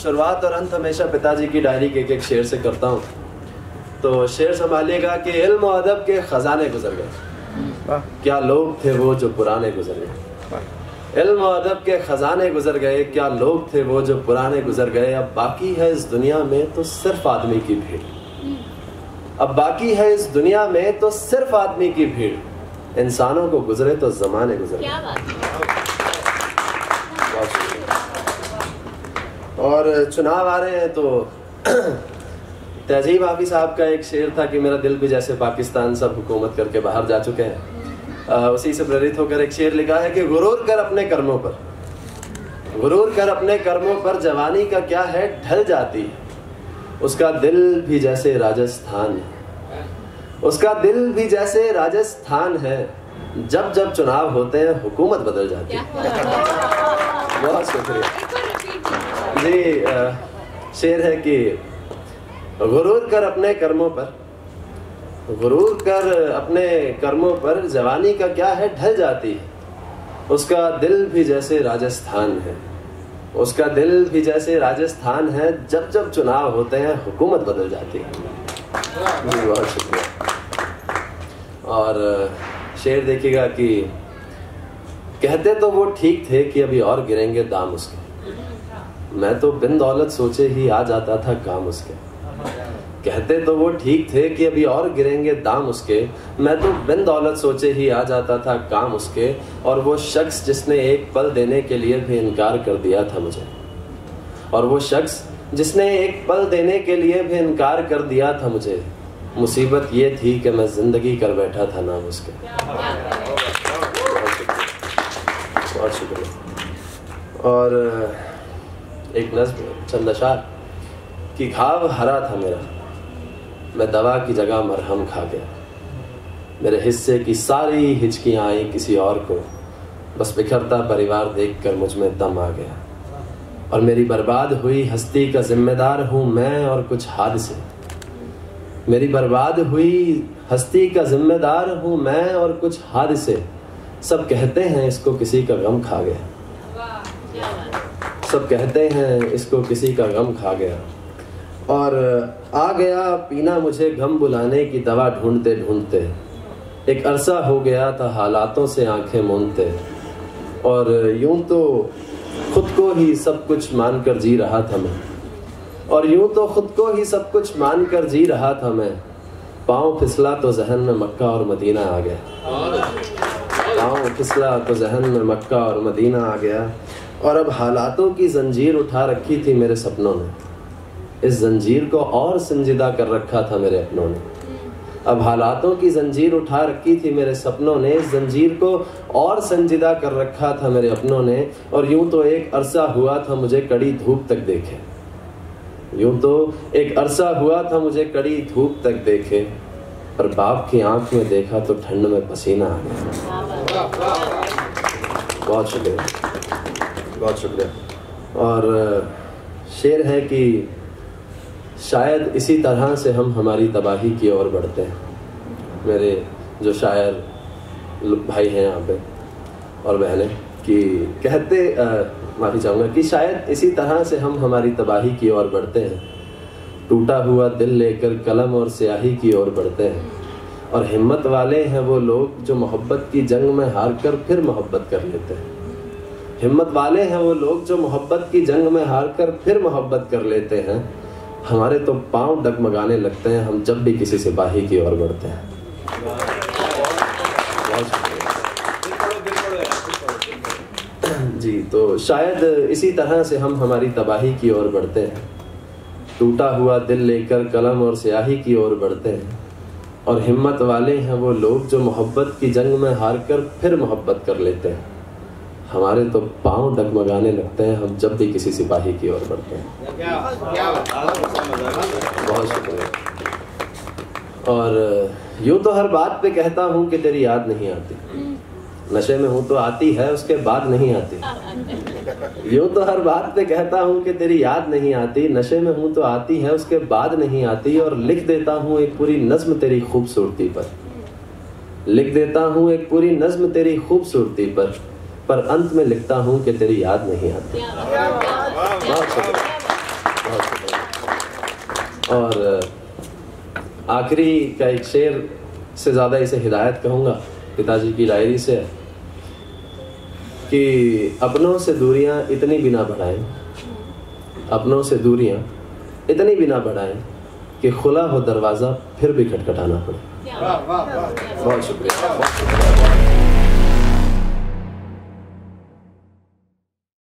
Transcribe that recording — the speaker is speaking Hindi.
शुरुआत और अंत हमेशा पिताजी की डायरी के एक शेर से करता हूँ। तो शेर संभालिएगा कि इल्म और अदब के खजाने गुजर गए, क्या लोग थे वो जो पुराने गुजर गए। इल्म और अदब के खजाने गुजर गए, क्या लोग थे वो जो पुराने गुजर गए। अब बाकी है इस दुनिया में तो सिर्फ आदमी की भीड़, अब बाकी है इस दुनिया में तो सिर्फ आदमी की भीड़। इंसानों को गुजरे तो जमाने गुजर गए। और चुनाव आ रहे हैं तो तहजीब हाफिज साहब का एक शेर था कि मेरा दिल भी जैसे पाकिस्तान सब हुकूमत करके बाहर जा चुके हैं। उसी से प्रेरित होकर एक शेर लिखा है कि गुरूर कर अपने कर्मों पर, गुरूर कर अपने कर्मों पर, जवानी का क्या है ढल जाती है। उसका दिल भी जैसे राजस्थान है, उसका दिल भी जैसे राजस्थान है। जब जब चुनाव होते हैं हुकूमत बदल जाती है। बहुत शुक्रिया जी। शेर है कि गुरूर कर अपने कर्मों पर, गुरूर कर अपने कर्मों पर, जवानी का क्या है ढल जाती है। उसका दिल भी जैसे राजस्थान है, उसका दिल भी जैसे राजस्थान है। जब जब चुनाव होते हैं हुकूमत बदल जाती है। जी बहुत शुक्रिया। और शेर देखिएगा कि कहते तो वो ठीक थे कि अभी और गिरेंगे दाम उसके, मैं तो बिन दौलत सोचे ही आ जाता था काम उसके। कहते तो वो ठीक थे कि अभी और गिरेंगे दाम उसके, मैं तो बिन दौलत सोचे ही आ जाता था काम उसके। और वो शख्स जिसने एक पल देने के लिए भी इनकार कर दिया था मुझे, और वो शख्स जिसने एक पल देने के लिए भी इनकार कर दिया था मुझे, मुसीबत ये थी कि मैं जिंदगी कर बैठा था नाम उसके। बहुत शुक्रिया। और एक नज़्म चंद अशार कि घाव हरा था मेरा, मैं दवा की जगह मरहम खा गया। मेरे हिस्से की सारी हिचकियाँ आई किसी और को, बस बिखरता परिवार देखकर मुझ में दम आ गया। और मेरी बर्बाद हुई हस्ती का जिम्मेदार हूँ मैं और कुछ हादसे, मेरी बर्बाद हुई हस्ती का जिम्मेदार हूँ मैं और कुछ हादसे। सब कहते हैं इसको किसी का गम खा गया, सब कहते हैं इसको किसी का गम खा गया। और आ गया पीना मुझे गम बुलाने की दवा ढूंढते ढूंढते, एक अरसा हो गया था हालातों से आंखें मूंदते। और यूं तो खुद को ही सब कुछ मानकर जी रहा था मैं, और यूं तो खुद को ही सब कुछ मानकर जी रहा था मैं। पाँव फिसला तो जहन में मक्का और मदीना आ गया, पाँव फिसला तो जहन में मक्का और मदीना आ गया। और अब हालातों की जंजीर उठा रखी थी मेरे सपनों ने, इस जंजीर को और संजीदा कर रखा था मेरे अपनों ने। अब हालातों की जंजीर उठा रखी थी मेरे सपनों ने, इस जंजीर को और संजीदा कर रखा था मेरे अपनों ने। और यूं तो एक अरसा हुआ था मुझे कड़ी धूप तक देखे, यूं तो एक अरसा हुआ था मुझे कड़ी धूप तक देखे। पर बाप की आंख में देखा तो ठंड में पसीना आ गया। बहुत शुक्रिया, बहुत शुक्रिया। और शेर है कि शायद इसी तरह से हम हमारी तबाही की ओर बढ़ते हैं। मेरे जो शायर भाई हैं यहाँ पे और बहनें कि कहते माफ़ी चाहूँगा कि शायद इसी तरह से हम हमारी तबाही की ओर बढ़ते हैं। टूटा हुआ दिल लेकर कलम और स्याही की ओर बढ़ते हैं। और हिम्मत वाले हैं वो लोग जो मोहब्बत की जंग में हार कर फिर मोहब्बत कर लेते हैं। हिम्मत वाले हैं वो लोग जो मोहब्बत की जंग में हार कर फिर मोहब्बत कर लेते हैं। हमारे तो पाँव डगमगाने लगते हैं हम जब भी किसी सिपाही की ओर बढ़ते हैं। जी, तो शायद इसी तरह से हम हमारी तबाही की ओर बढ़ते हैं। टूटा हुआ दिल लेकर कलम और स्याही की ओर बढ़ते हैं। और हिम्मत वाले हैं वो लोग जो मोहब्बत की जंग में हार कर फिर मोहब्बत कर लेते हैं। हमारे तो पाँव डगमगाने लगते हैं हम जब भी किसी सिपाही की ओर बढ़ते हैं। बहुत शुक्रिया। और यूं तो हर बात पे कहता हूँ कि तेरी याद नहीं आती, नशे में हूँ तो आती है उसके बाद नहीं आती। यूं तो हर बात पे कहता हूँ कि तेरी याद नहीं आती, नशे में हूँ तो आती है उसके बाद नहीं आती। और लिख देता हूँ एक पूरी नज्म तेरी खूबसूरती पर, लिख देता हूँ एक पूरी नज्म तेरी खूबसूरती पर अंत में लिखता हूँ कि तेरी याद नहीं आती। बहुत शुक्रिया। बहुत शुक्रिया। और आखिरी का एक शेर से ज़्यादा इसे हिदायत कहूँगा, पिताजी की डायरी से, कि अपनों से दूरियां इतनी बिना बढ़ाएं, अपनों से दूरियां इतनी बिना बढ़ाएं कि खुला हो दरवाज़ा फिर भी खटखटाना पड़े। बहुत शुक्रिया।